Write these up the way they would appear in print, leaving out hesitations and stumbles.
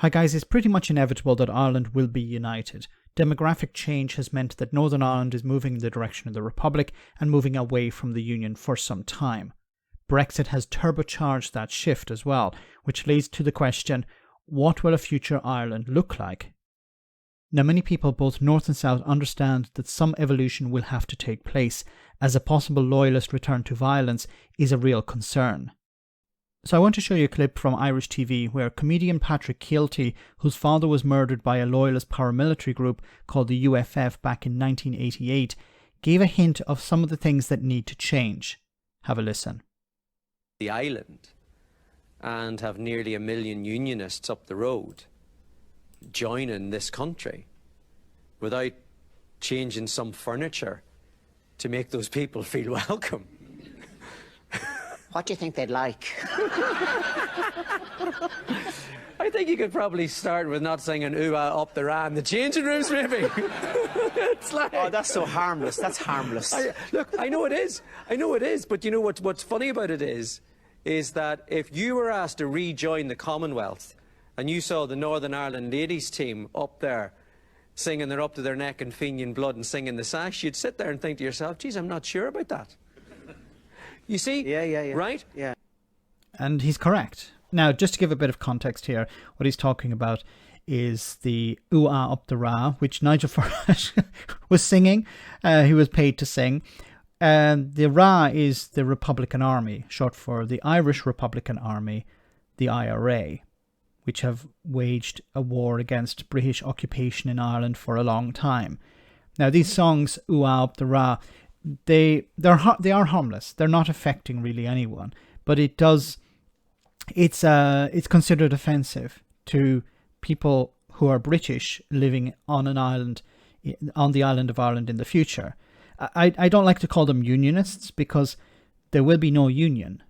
Hi guys, it's pretty much inevitable that Ireland will be united. Demographic change has meant that Northern Ireland is moving in the direction of the Republic and moving away from the Union for some time. Brexit has turbocharged that shift as well, which leads to the question, what will a future Ireland look like? Now, many people, both North and South, understand that some evolution will have to take place, as a possible loyalist return to violence is a real concern. So I want to show you a clip from Irish TV where comedian Patrick Kielty, whose father was murdered by a loyalist paramilitary group called the UFF back in 1988, gave a hint of some of the things that need to change. Have a listen. The island and have nearly 1 million Unionists up the road joining this country without changing some furniture to make those people feel welcome. What do you think they'd like? I think you could probably start with not singing ooh-ah up the ra in the changing rooms, maybe. It's like... Oh, that's so harmless. That's harmless. Look, I know it is. I know it is. But you know what's funny about it is that if you were asked to rejoin the Commonwealth and you saw the Northern Ireland ladies team up there singing they're up to their neck in Fenian blood and singing the sash, you'd sit there and think to yourself, geez, I'm not sure about that. You see? Yeah. Right? Yeah. And he's correct. Now, just to give a bit of context here, what he's talking about is the ooh-ah up the ra, which Nigel Farage was singing. He was paid to sing. The ra is the Republican Army, short for the Irish Republican Army, the IRA, which have waged a war against British occupation in Ireland for a long time. Now, these songs, ooh-ah up the ra, they are harmless. They're not affecting really anyone, but it's considered offensive to people who are British living on an island, on the island of Ireland in the future. I don't like to call them Unionists because there will be no union.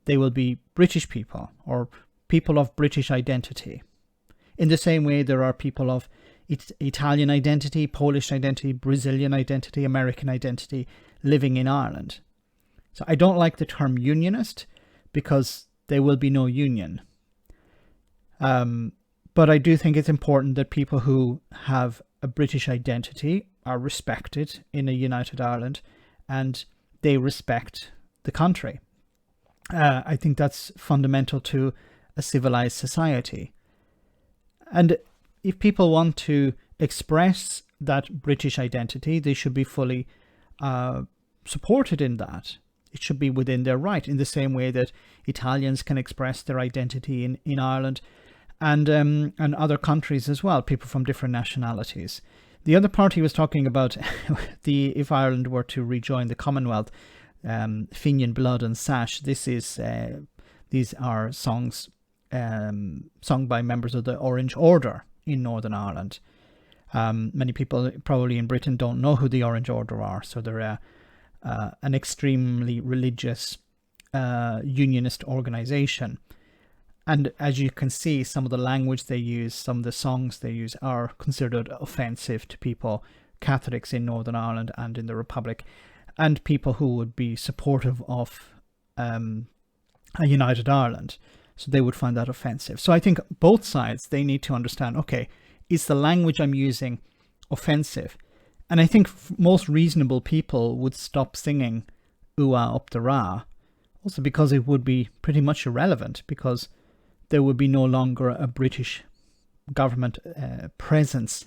They will be British people or people of British identity. In the same way there are people of Italian identity, Polish identity, Brazilian identity, American identity living in Ireland. So I don't like the term unionist because there will be no union. But I do think it's important that people who have a British identity are respected in a united Ireland and they respect the country. I think that's fundamental to a civilized society. And if people want to express that British identity, they should be fully supported in that. It should be within their right, in the same way that Italians can express their identity in Ireland and other countries as well, people from different nationalities. The other part he was talking about, if Ireland were to rejoin the Commonwealth, Fenian Blood and Sash, these are songs sung by members of the Orange Order in Northern Ireland. Many people probably in Britain don't know who the Orange Order are, so they're an extremely religious unionist organization. And as you can see, some of the language they use, some of the songs they use are considered offensive to people, Catholics in Northern Ireland and in the Republic, and people who would be supportive of a united Ireland. So they would find that offensive. So I think both sides, they need to understand, okay, is the language I'm using offensive? And I think most reasonable people would stop singing ooh-ah up the ra, also because it would be pretty much irrelevant, because there would be no longer a British government presence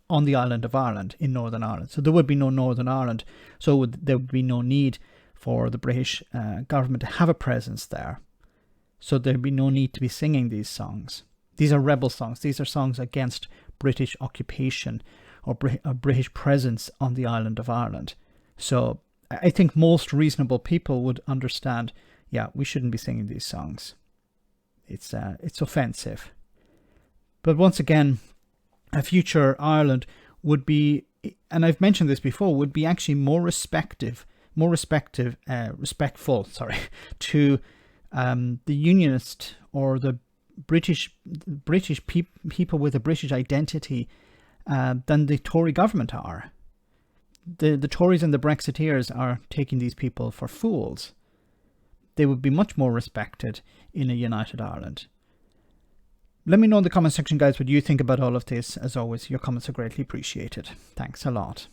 on the island of Ireland, in Northern Ireland. So there would be no Northern Ireland. So there would be no need for the British government to have a presence there. So there'd be no need to be singing these songs. These are rebel songs. These are songs against British occupation or a British presence on the island of Ireland. So I think most reasonable people would understand, yeah, we shouldn't be singing these songs. It's offensive. But once again, a future Ireland would be, and I've mentioned this before, would be actually more respectful to the Unionist or the British people with a British identity than the Tory government are. The Tories and the Brexiteers are taking these people for fools. They would be much more respected in a united Ireland. Let me know in the comment section, guys, what you think about all of this. As always, your comments are greatly appreciated. Thanks a lot.